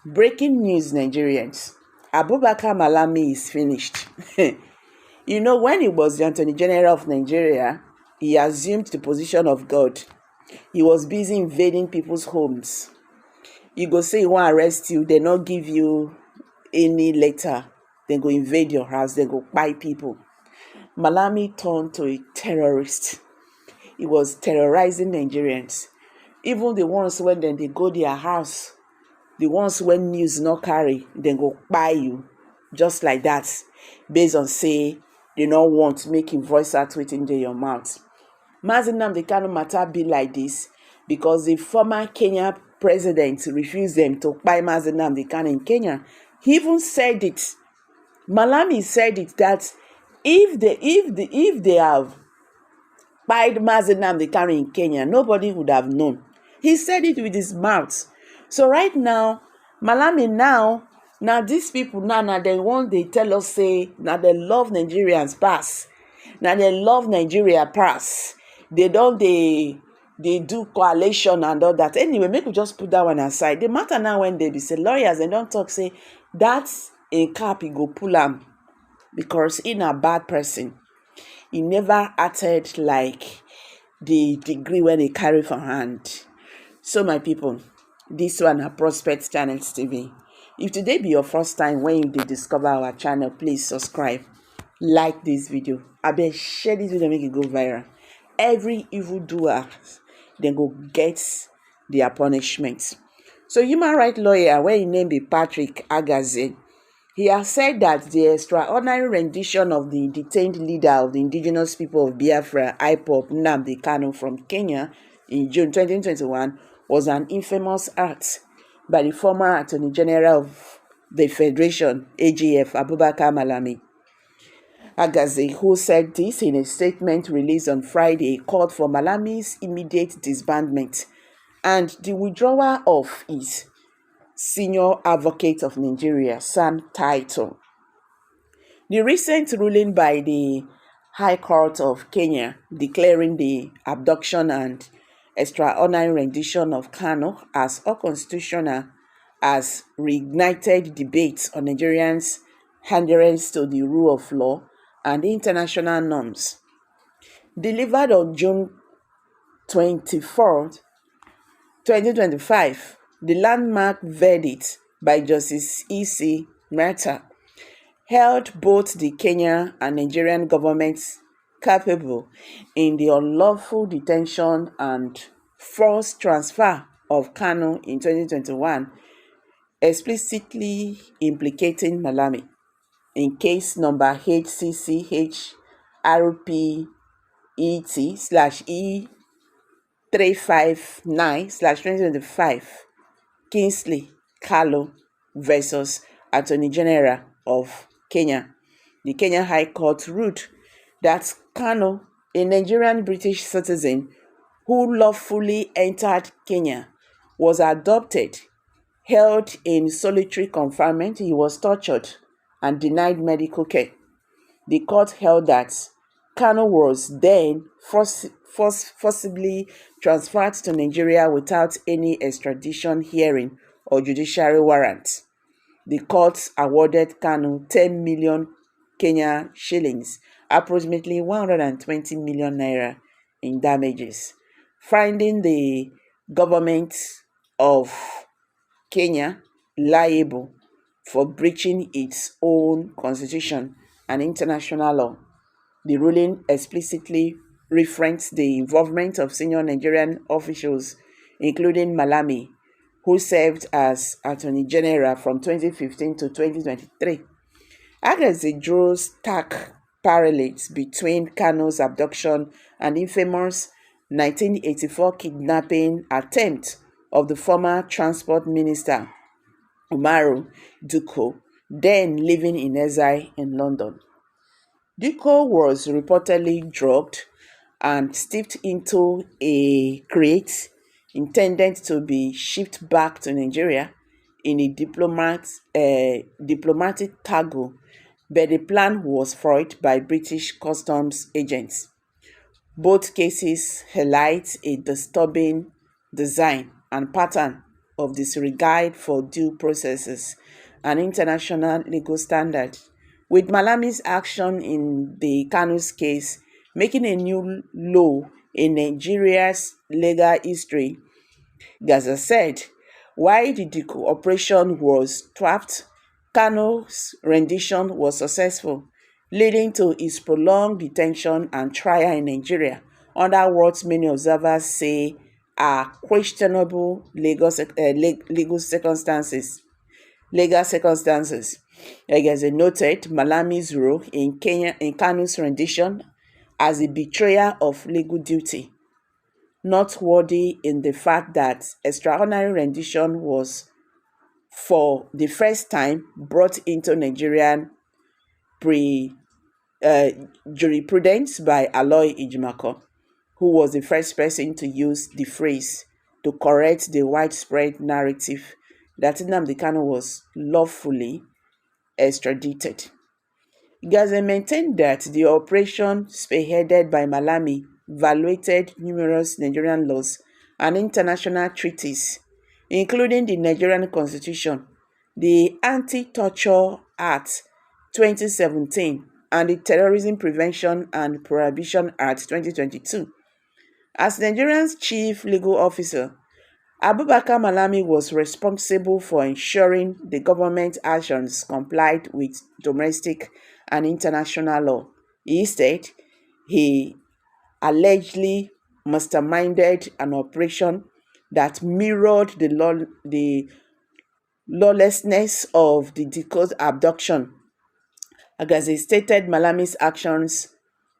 Breaking news, Nigerians. Abubakar Malami is finished. When he was the Attorney General of Nigeria, he assumed the position of God. He was busy invading people's homes. You go say you want to arrest you, they not give you any letter. They go invade your house, they go buy people. Malami turned to a terrorist. He was terrorizing Nigerians. Even the ones when they go their house, the ones when news not carry, then go buy you. Just like that. Based on say, they don't want to make him voice out within your mouth. Nnamdi Kanu matter be like this because the former Kenya president refused them to buy Nnamdi Kanu in Kenya. He even said it. Malami said it that if they have buyed Nnamdi Kanu in Kenya, nobody would have known. He said it with his mouth. So right now, Malami now these people now they want they tell us say now they love Nigerians pass. Now they love Nigeria pass. They do coalition and all that. Anyway, make we just put that one aside. The matter now when they be say lawyers they don't talk say that's a cap he go pull am because he a bad person. He never acted like the degree when he carry for hand. So my people, this one a Prospect Channels TV. If today be your first time when you discover our channel, please subscribe, like this video. I bet share this video make it go viral. Every evildoer then go get their punishment. So human rights lawyer, where his name be Patrick Agaze, he has said that the extraordinary rendition of the detained leader of the indigenous people of Biafra, IPOB, Nnamdi Kanu from Kenya in June 2021 was an infamous act by the former Attorney General of the Federation, AGF, Abubakar Malami. Agaze, who said this in a statement released on Friday, called for Malami's immediate disbandment and the withdrawal of his Senior Advocate of Nigeria, SAN title. The recent ruling by the High Court of Kenya declaring the abduction and extraordinary rendition of Kanu as unconstitutional has reignited debates on Nigerians' adherence to the rule of law and international norms. Delivered on June 24th, 2025, the landmark verdict by Justice E.C. Mehta held both the Kenya and Nigerian governments culpable in the unlawful detention and forced transfer of Kanu in 2021, explicitly implicating Malami in case number HCCHRPET/E359/2025 Kingsley Kalo versus Attorney General of Kenya. The Kenya High Court ruled that Kanu, a Nigerian British citizen who lawfully entered Kenya, was adopted, held in solitary confinement. He was tortured and denied medical care. The court held that Kanu was then forcibly transferred to Nigeria without any extradition hearing or judiciary warrant. The court awarded Kanu 10 million Kenya shillings, approximately 120 million naira in damages, finding the government of Kenya liable for breaching its own constitution and international law. The ruling explicitly referenced the involvement of senior Nigerian officials, including Malami, who served as Attorney General from 2015 to 2023. Agaze drew stark parallels between Kanu's abduction and infamous 1984 kidnapping attempt of the former Transport Minister Umaru Duko, then living in exile in London. Duko was reportedly drugged and steeped into a crate intended to be shipped back to Nigeria in a diplomatic cargo, but the plan was foiled by British customs agents. Both cases highlight a disturbing design and pattern of disregard for due processes and international legal standard, with Malami's action in the Kanu's case making a new low in Nigeria's legal history. Gaza said, while the Diko operation was thwarted, Kanu's rendition was successful, leading to his prolonged detention and trial in Nigeria under what many observers say are questionable legal circumstances. Legal circumstances. Like as they noted, Malami's role in Kanu's rendition as a betrayer of legal duty, noteworthy in the fact that extraordinary rendition was for the first time brought into Nigerian pre uh, jurisprudence by Aloy Ijimako, who was the first person to use the phrase to correct the widespread narrative that Nnamdi Kanu was lawfully extradited. Gaza maintained that the operation, spearheaded by Malami, violated numerous Nigerian laws and international treaties, including the Nigerian Constitution, the Anti-Torture Act 2017, and the Terrorism Prevention and Prohibition Act 2022. As Nigeria's chief legal officer, Abubakar Malami was responsible for ensuring the government actions complied with domestic and international law. Instead, he allegedly masterminded an operation that mirrored the lawlessness of the Diko's abduction. As he stated, Malami's actions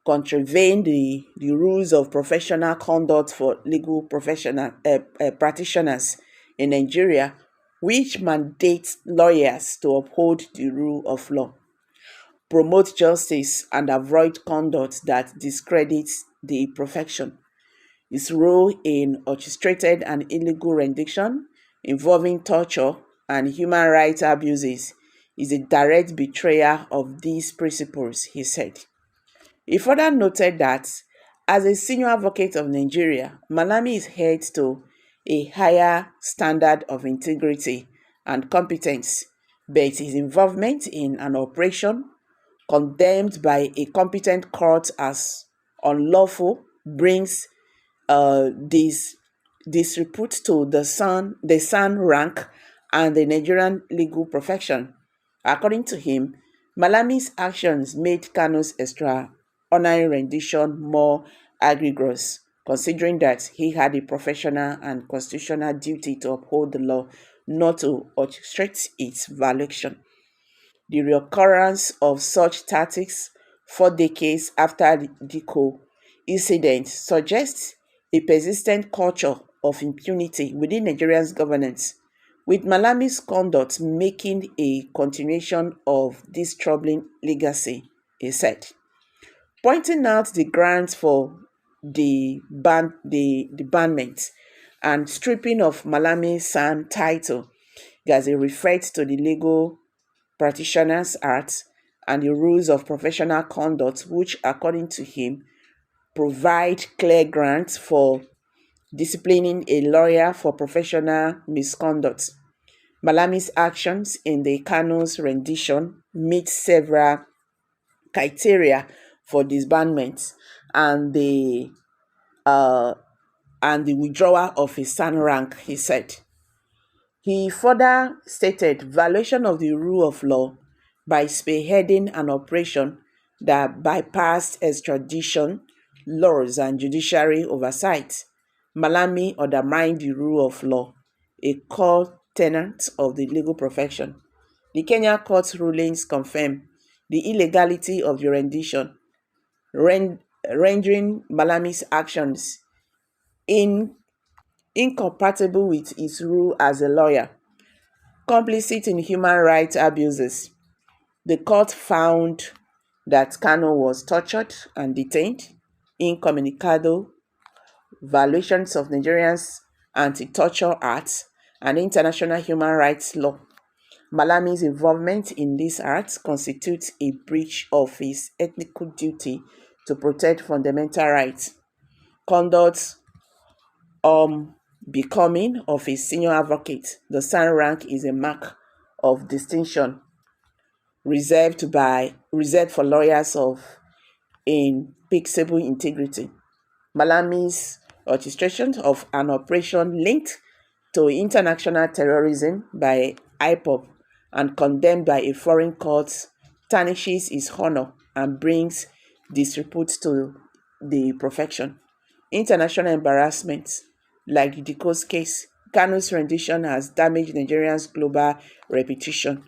contravene the rules of professional conduct for legal practitioners in Nigeria, which mandates lawyers to uphold the rule of law, promote justice, and avoid conduct that discredits the profession. His role in orchestrated and illegal rendition involving torture and human rights abuses is a direct betrayal of these principles, he said. He further noted that, as a senior advocate of Nigeria, Malami is held to a higher standard of integrity and competence, but his involvement in an operation condemned by a competent court as unlawful brings disrepute to the San rank and the Nigerian legal profession. According to him, Malami's actions made Kanu's extraordinary rendition more egregious, considering that he had a professional and constitutional duty to uphold the law, not to orchestrate its violation. The reoccurrence of such tactics 4 decades after the Diko incident suggests a persistent culture of impunity within Nigeria's governance, with Malami's conduct making a continuation of this troubling legacy, he said. Pointing out the grounds for the banment and stripping of Malami's San title, as he referred to the Legal Practitioners Act and the rules of professional conduct, which, according to him, provide clear grounds for disciplining a lawyer for professional misconduct. Malami's actions in the Kanu's rendition meet several criteria for disbandment and uh, the withdrawal of his San rank, he said. He further stated violation of the rule of law by spearheading an operation that bypassed extradition laws and judiciary oversight. Malami undermined the rule of law, a core tenet of the legal profession. The Kenya court rulings confirm the illegality of the rendition, rendering Malami's actions incompatible with his role as a lawyer. Complicit in human rights abuses. The court found that Kanu was tortured and detained, incommunicado, violations of Nigeria's Anti-Torture Act and international human rights law. Malami's involvement in these acts constitutes a breach of his ethical duty to protect fundamental rights. Conduct becoming of a senior advocate. The SAN rank is a mark of distinction reserved for lawyers of impeccable integrity. Malami's orchestration of an operation linked to international terrorism by IPOB and condemned by a foreign court tarnishes his honor and brings disrepute to the profession. International embarrassment, like the Dikos case, Kanu's rendition has damaged Nigeria's global reputation,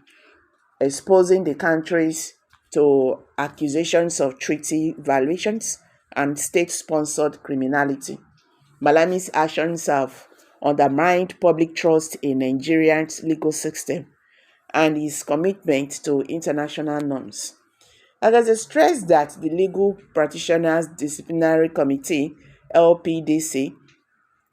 exposing the countries to accusations of treaty violations and state-sponsored criminality. Malami's actions have undermined public trust in Nigeria's legal system and his commitment to international norms. It has stressed that the Legal Practitioners Disciplinary Committee, LPDC,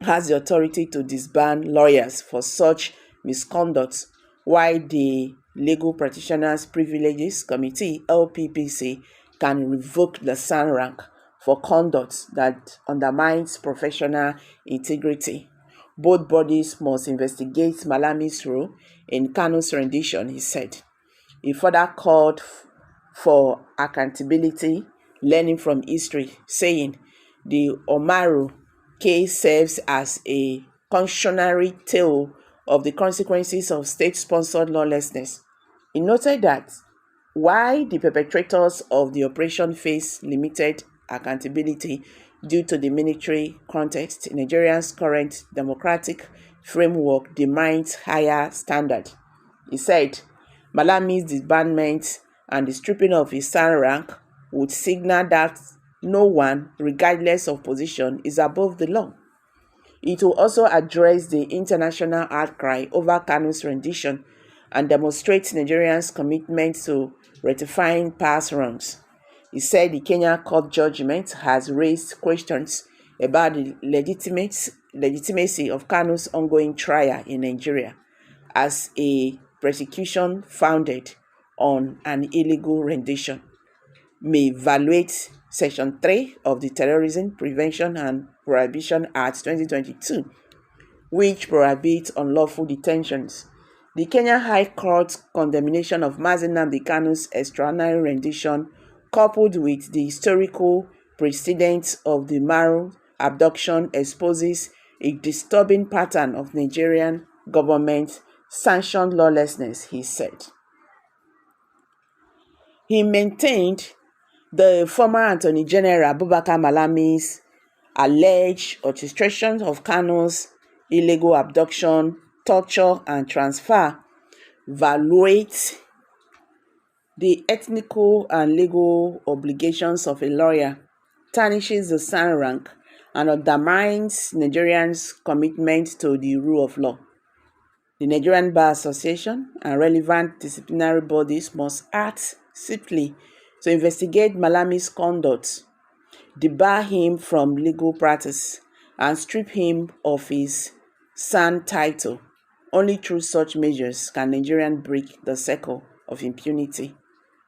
has the authority to disband lawyers for such misconduct, while the Legal Practitioners Privileges Committee, LPPC, can revoke the SAN rank for conduct that undermines professional integrity. Both bodies must investigate Malami's role in Kanu's rendition, he said. He further called for accountability, learning from history, saying the Omaru case serves as a cautionary tale of the consequences of state-sponsored lawlessness. He noted that while the perpetrators of the operation face limited accountability due to the military context, Nigeria's current democratic framework demands higher standard. He said Malami's disbandment and the stripping of his SAN rank would signal that no one, regardless of position, is above the law. It will also address the international outcry over Kanu's rendition and demonstrate Nigerians' commitment to rectifying past wrongs. He said the Kenya court judgment has raised questions about the legitimacy of Kanu's ongoing trial in Nigeria as a prosecution founded on an illegal rendition may violate Section 3 of the Terrorism Prevention and Prohibition Act 2022, which prohibits unlawful detentions. The Kenya High Court's condemnation of Nnamdi Kanu's extraordinary rendition, coupled with the historical precedents of the Maru abduction, exposes a disturbing pattern of Nigerian government-sanctioned lawlessness, he said. He maintained the former Attorney General Abubakar Malami's alleged orchestration of Kanu's illegal abduction, torture, and transfer violates the ethical and legal obligations of a lawyer, tarnishes the SAN rank, and undermines Nigerians' commitment to the rule of law. The Nigerian Bar Association and relevant disciplinary bodies must act swiftly to investigate Malami's conduct, debar him from legal practice, and strip him of his SAN title. Only through such measures can Nigerians break the cycle of impunity,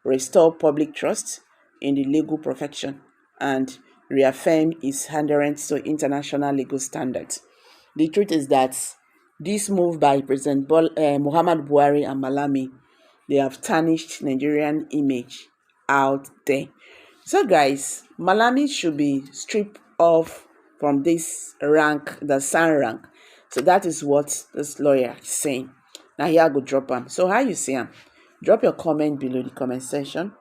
restore public trust in the legal profession, and reaffirm its adherence to international legal standards. The truth is that this move by President Muhammad Buhari and Malami, they have tarnished Nigerian image out there. So guys, Malami should be stripped off from this rank, the SAN rank. So that is what this lawyer is saying. Now here I go drop him. So how you see him? Drop your comment below the comment section.